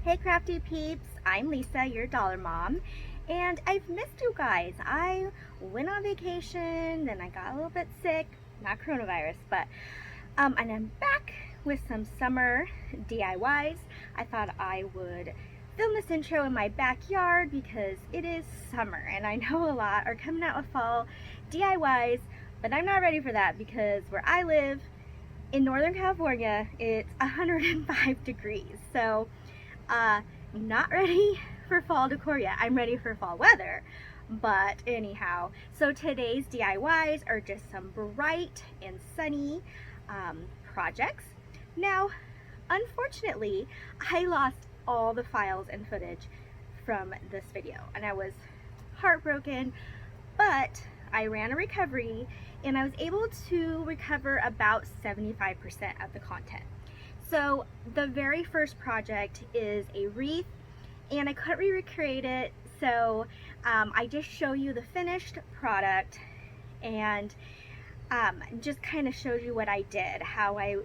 Hey crafty peeps, I'm Lisa, your dollar mom, and I've missed you guys. I went on vacation, then I got a little bit sick, not coronavirus, but and I'm back with some summer DIYs. I thought I would film this intro in my backyard because it is summer, and I know a lot are coming out with fall DIYs, but I'm not ready for that because where I live in Northern California, it's 105 degrees. So uh, not ready for fall decor yet. I'm ready for fall weather. But anyhow, so today's DIYs are just some bright and sunny projects. Now, unfortunately, I lost all the files and footage from this video, and I was heartbroken, but I ran a recovery and I was able to recover about 75% of the content. So the very first project is a wreath, and I couldn't recreate it, so I just show you the finished product and just kind of showed you what I did, how I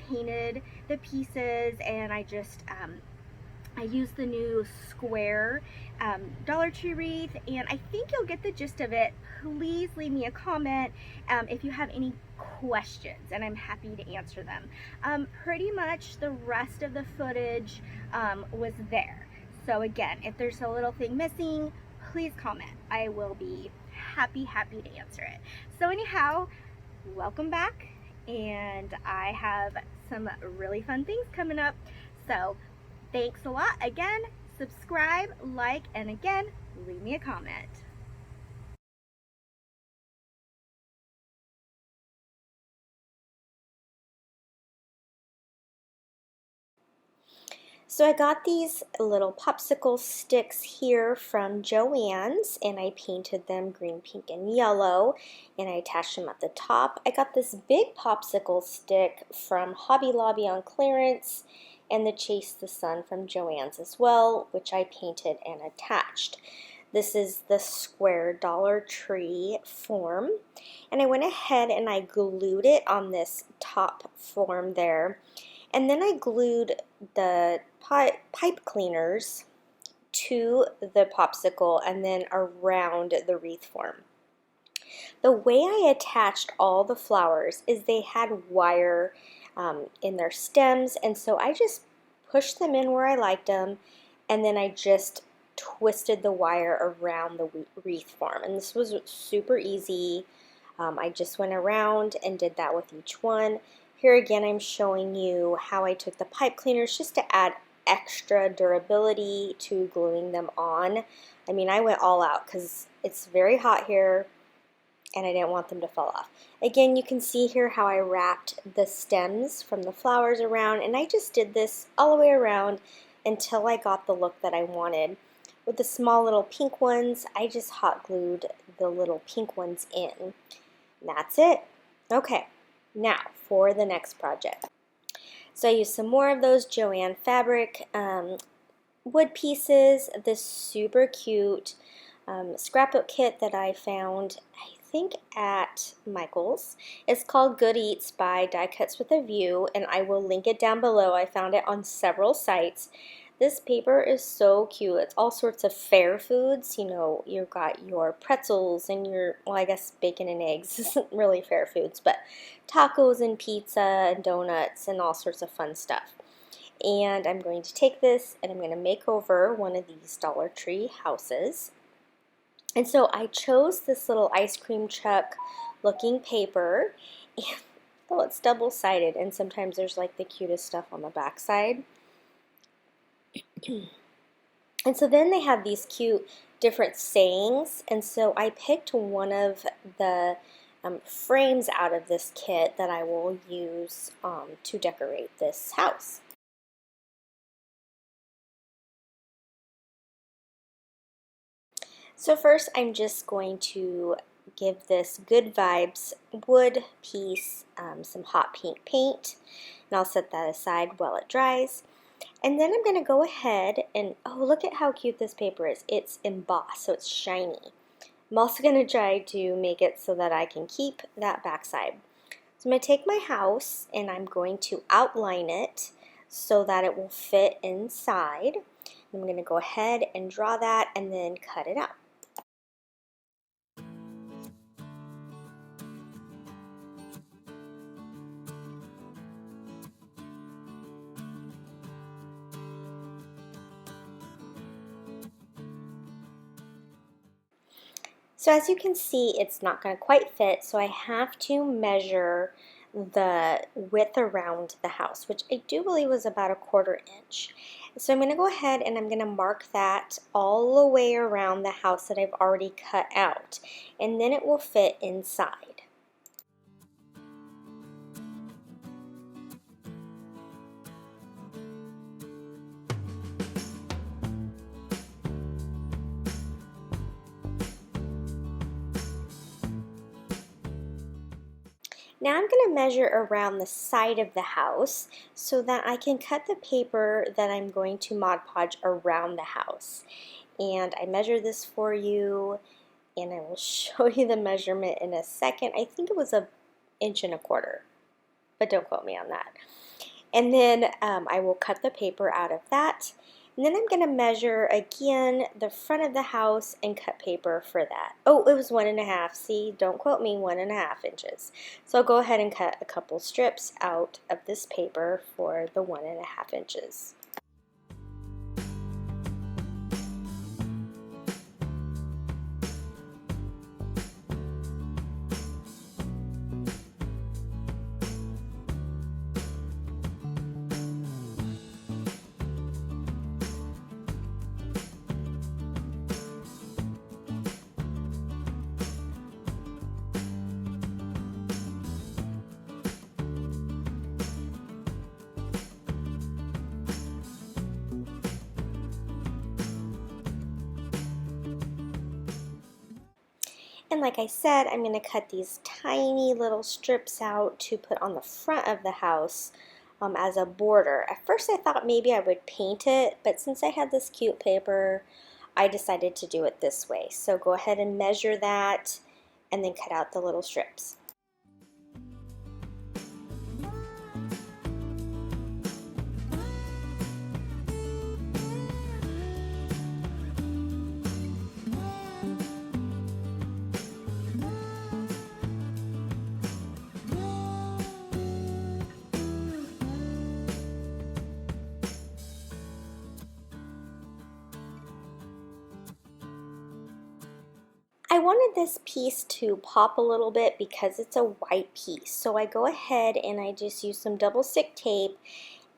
painted the pieces, and I just I used the new square Dollar Tree wreath, and I think you'll get the gist of it. Please leave me a comment if you have any questions, and I'm happy to answer them. Pretty much the rest of the footage was there. So again, if there's a little thing missing, please comment. I will be happy to answer it. So anyhow, welcome back, and I have some really fun things coming up. So thanks a lot. Again, subscribe, like, and again, leave me a comment. So I got these little popsicle sticks here from Joann's, and I painted them green, pink, and yellow, and I attached them at the top. I got this big popsicle stick from Hobby Lobby on clearance, and the Chase the Sun from Joann's as well, which I painted and attached. This is the square Dollar Tree form, and I went ahead and I glued it on this top form there. And then I glued the pipe cleaners to the popsicle and then around the wreath form. The way I attached all the flowers is they had wire in their stems, and so I just pushed them in where I liked them, and then I just twisted the wire around the wreath form. And this was super easy. I just went around and did that with each one. Here again, I'm showing you how I took the pipe cleaners just to add extra durability to gluing them on. I mean, I went all out because it's very hot here and I didn't want them to fall off. Again, you can see here how I wrapped the stems from the flowers around, and I just did this all the way around until I got the look that I wanted. With the small little pink ones, I just hot glued the little pink ones in. And that's it. Okay. Now for the next project. So I used some more of those Joann fabric wood pieces, this super cute scrapbook kit that I found, I think at Michael's. It's called Good Eats by Die Cuts with a View, and I will link it down below. I found it on several sites. This paper is so cute. It's all sorts of fair foods. You know, you've got your pretzels and your, well, I guess bacon and eggs isn't really fair foods, but tacos and pizza and donuts and all sorts of fun stuff. And I'm going to take this and I'm going to make over one of these Dollar Tree houses. And so I chose this little ice cream truck looking paper. And, oh, it's double-sided, and sometimes there's like the cutest stuff on the back side. And so then they have these cute different sayings, and so I picked one of the frames out of this kit that I will use to decorate this house. So first I'm just going to give this Good Vibes wood piece some hot pink paint, and I'll set that aside while it dries. And then I'm going to go ahead and, oh, look at how cute this paper is. It's embossed, so it's shiny. I'm also going to try to make it so that I can keep that backside. So I'm going to take my house and I'm going to outline it so that it will fit inside. I'm going to go ahead and draw that and then cut it out. So as you can see, it's not going to quite fit, so I have to measure the width around the house, which I do believe was about 1/4 inch. So I'm going to go ahead and I'm going to mark that all the way around the house that I've already cut out, and then it will fit inside. Now I'm going to measure around the side of the house so that I can cut the paper that I'm going to Mod Podge around the house. And I measure this for you, and I will show you the measurement in a second. I think it was 1.25 inches, but don't quote me on that. And then I will cut the paper out of that. And then I'm going to measure again the front of the house and cut paper for that. Oh, it was 1.5. See, don't quote me, 1.5 inches. So I'll go ahead and cut a couple strips out of this paper for the 1.5 inches. And like I said, I'm going to cut these tiny little strips out to put on the front of the house as a border. At first I thought maybe I would paint it, but since I had this cute paper, I decided to do it this way. So go ahead and measure that and then cut out the little strips. I wanted this piece to pop a little bit because it's a white piece. So I go ahead and I just use some double stick tape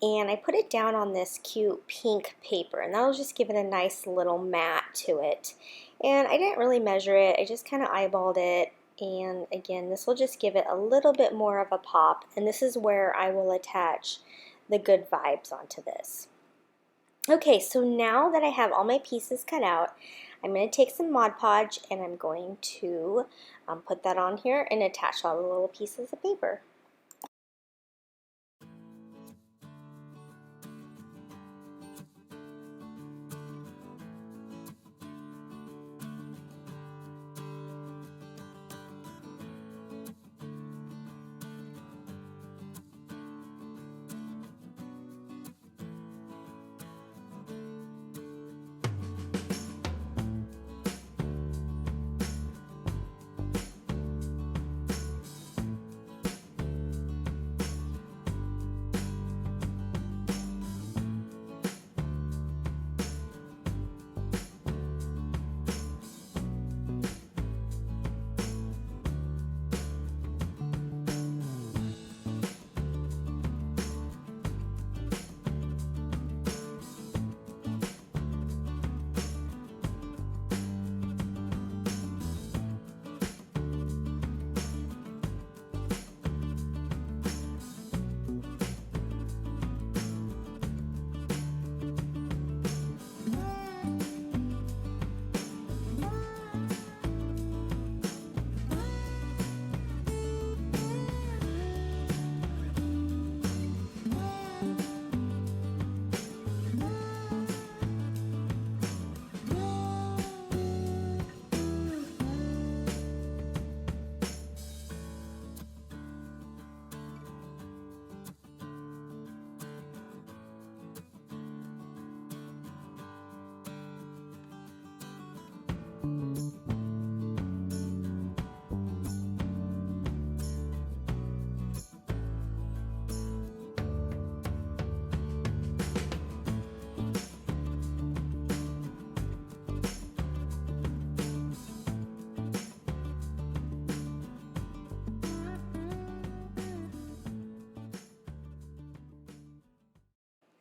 and I put it down on this cute pink paper, and that'll just give it a nice little mat to it. And I didn't really measure it, I just kind of eyeballed it, and again this will just give it a little bit more of a pop, and this is where I will attach the good vibes onto this. Okay, so now that I have all my pieces cut out, I'm going to take some Mod Podge and I'm going to put that on here and attach all the little pieces of paper.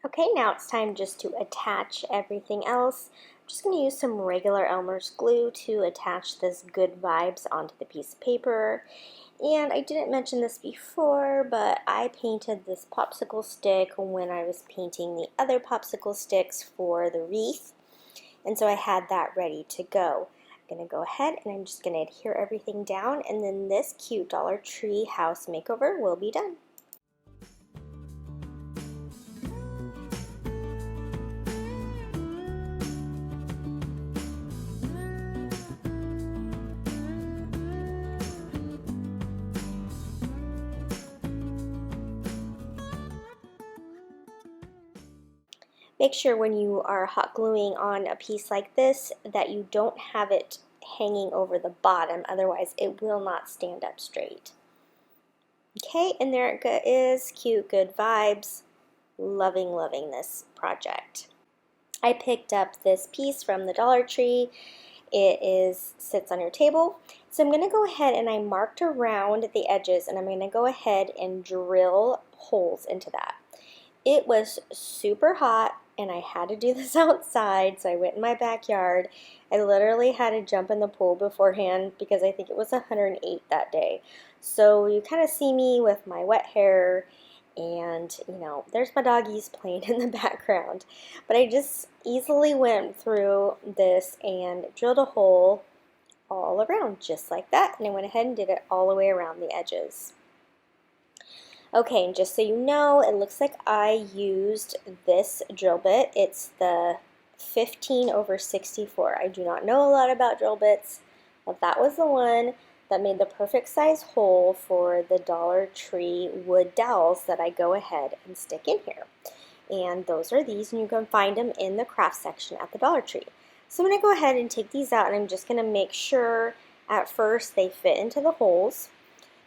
Okay, now it's time just to attach everything else. I'm just going to use some regular Elmer's glue to attach this Good Vibes onto the piece of paper. And I didn't mention this before, but I painted this popsicle stick when I was painting the other popsicle sticks for the wreath. And so I had that ready to go. I'm going to go ahead and I'm just going to adhere everything down, and then this cute Dollar Tree house makeover will be done. Make sure when you are hot gluing on a piece like this that you don't have it hanging over the bottom, otherwise it will not stand up straight. Okay, and there it is, cute, Good Vibes. Loving this project. I picked up this piece from the Dollar Tree. It sits on your table. So I'm going to go ahead and I marked around the edges, and I'm going to go ahead and drill holes into that. It was super hot and I had to do this outside, so I went in my backyard. I literally had to jump in the pool beforehand because I think it was 108 that day. So you kind of see me with my wet hair, and you know, there's my doggies playing in the background. But I just easily went through this and drilled a hole all around just like that, and I went ahead and did it all the way around the edges. Okay, and just so you know, it looks like I used this drill bit. It's the 15/64. I do not know a lot about drill bits, but that was the one that made the perfect size hole for the Dollar Tree wood dowels that I go ahead and stick in here. And those are these, and you can find them in the craft section at the Dollar Tree. So I'm going to go ahead and take these out, and I'm just going to make sure at first they fit into the holes.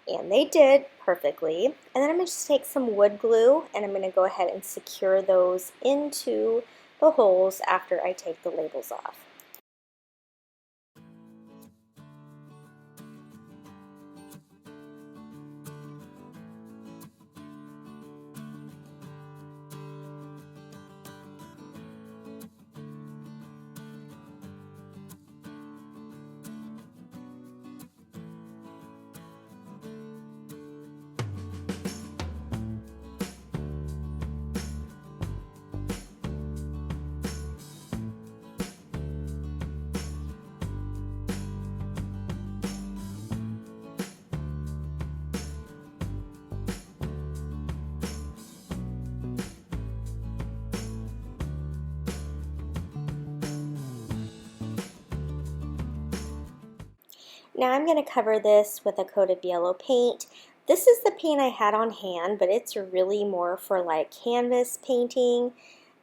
And they did perfectly. And then I'm going to just take some wood glue and I'm going to go ahead and secure those into the holes after I take the labels off. Now I'm going to cover this with a coat of yellow paint. This is the paint I had on hand, but it's really more for like canvas painting.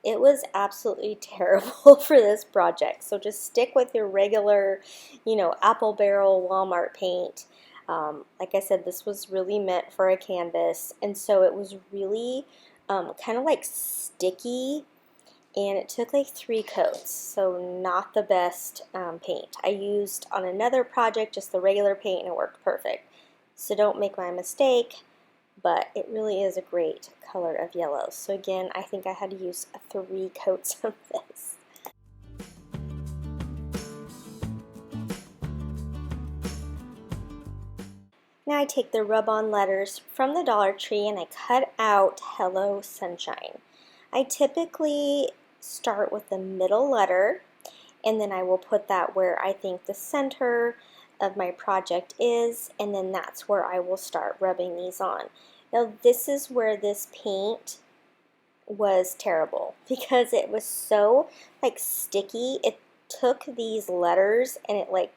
It was absolutely terrible for this project. So just stick with your regular, you know, apple barrel Walmart paint. Like I said, this was really meant for a canvas, and so it was really kind of like sticky, and it took like 3 coats, so not the best paint. I used on another project just the regular paint and it worked perfect. So don't make my mistake, but it really is a great color of yellow. So again, I think I had to use 3 coats of this. Now I take the rub-on letters from the Dollar Tree and I cut out Hello Sunshine. I typically start with the middle letter, and then I will put that where I think the center of my project is, and then that's where I will start rubbing these on. Now this is where this paint was terrible because it was so like sticky. It took these letters and it like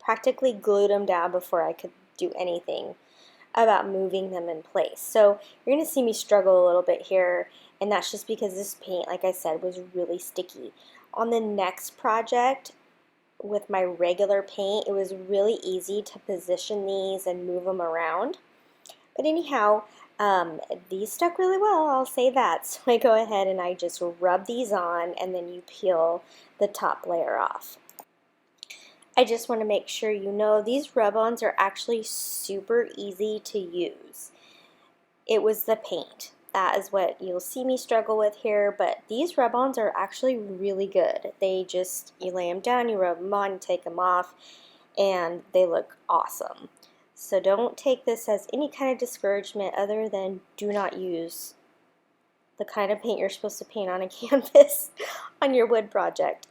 practically glued them down before I could do anything about moving them in place. So you're going to see me struggle a little bit here, and that's just because this paint, like I said, was really sticky. On the next project, with my regular paint, it was really easy to position these and move them around. But anyhow, these stuck really well, I'll say that. So I go ahead and I just rub these on, and then you peel the top layer off. I just want to make sure you know these rub-ons are actually super easy to use. It was the paint. That is what you'll see me struggle with here, but these rub-ons are actually really good. They just, you lay them down, you rub them on, you take them off, and they look awesome. So don't take this as any kind of discouragement other than do not use the kind of paint you're supposed to paint on a canvas on your wood project.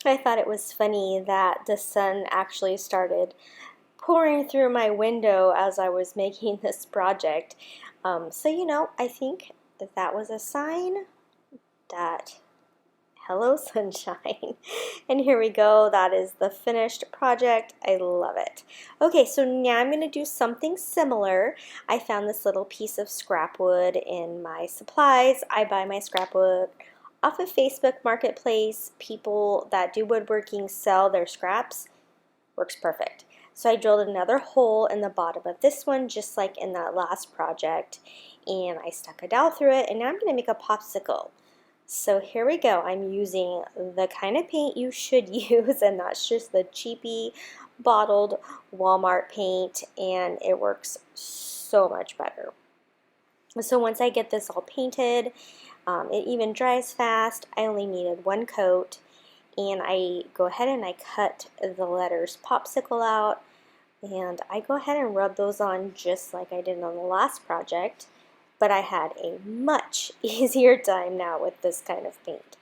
I thought it was funny that the sun actually started pouring through my window as I was making this project. So you know, I think that was a sign that hello sunshine. And here we go, that is the finished project. I love it. Okay, so now I'm going to do something similar. I found this little piece of scrap wood in my supplies. I buy my scrap wood off of Facebook Marketplace. People that do woodworking sell their scraps. Works perfect. So I drilled another hole in the bottom of this one, just like in that last project, and I stuck a dowel through it, and now I'm going to make a popsicle. So here we go. I'm using the kind of paint you should use, and that's just the cheapy bottled Walmart paint, and it works so much better. So once I get this all painted, it even dries fast. I only needed one coat, and I go ahead and I cut the letters Popsicle out, and I go ahead and rub those on just like I did on the last project, but I had a much easier time now with this kind of paint.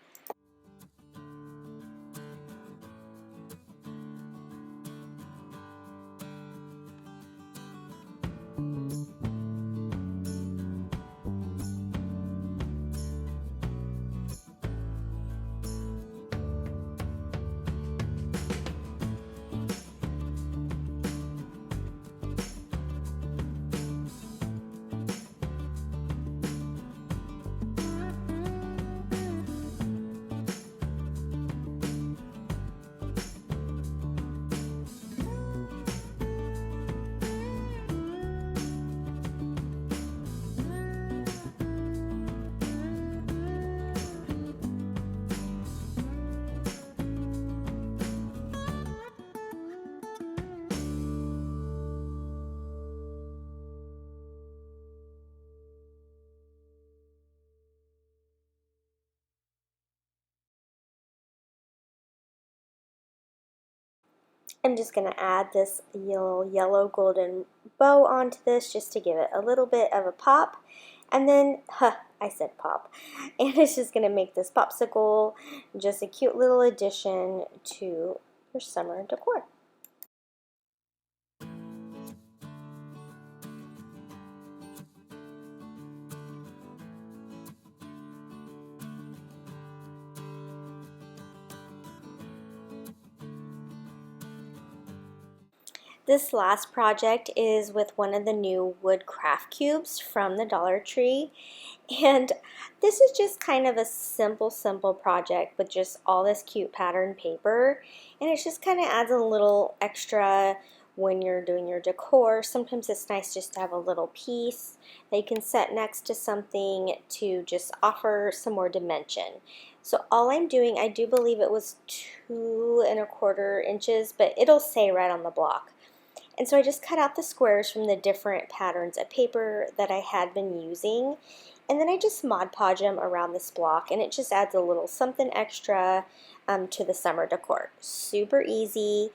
I'm just going to add this yellow golden bow onto this just to give it a little bit of a pop. And then, I said pop. And it's just going to make this popsicle just a cute little addition to your summer decor. This last project is with one of the new wood craft cubes from the Dollar Tree, and this is just kind of a simple project with just all this cute pattern paper, and it just kind of adds a little extra when you're doing your decor. Sometimes it's nice just to have a little piece that you can set next to something to just offer some more dimension. So all I'm doing, I do believe it was 2¼ inches, but it'll say right on the block. And so I just cut out the squares from the different patterns of paper that I had been using, and then I just Mod Podge them around this block, and it just adds a little something extra to the summer decor. Super easy.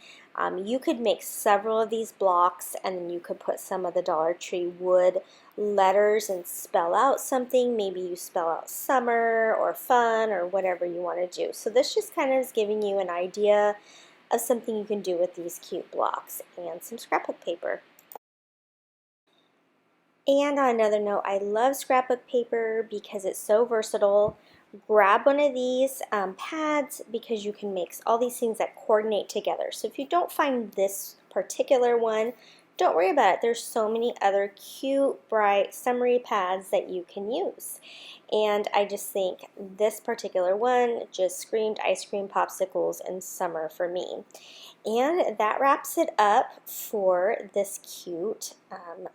You could make several of these blocks, and then you could put some of the Dollar Tree wood letters and spell out something. Maybe you spell out summer or fun or whatever you want to do. So this just kind of is giving you an idea of something you can do with these cute blocks and some scrapbook paper. And on another note, I love scrapbook paper because it's so versatile. Grab one of these pads because you can make all these things that coordinate together. So if you don't find this particular one, don't worry about it. There's so many other cute, bright, summery pads that you can use. And I just think this particular one just screamed ice cream, popsicles, and summer for me. And that wraps it up for this cute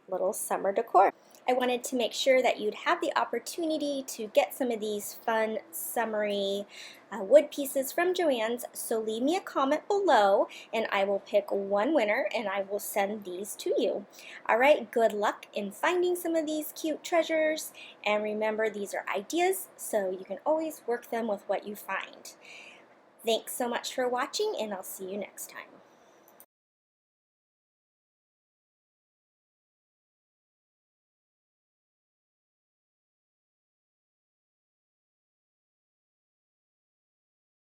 little summer decor. I wanted to make sure that you'd have the opportunity to get some of these fun, summery wood pieces from Joann's, so leave me a comment below and I will pick one winner and I will send these to you. Alright, good luck in finding some of these cute treasures, and remember, these are ideas, so you can always work them with what you find. Thanks so much for watching, and I'll see you next time.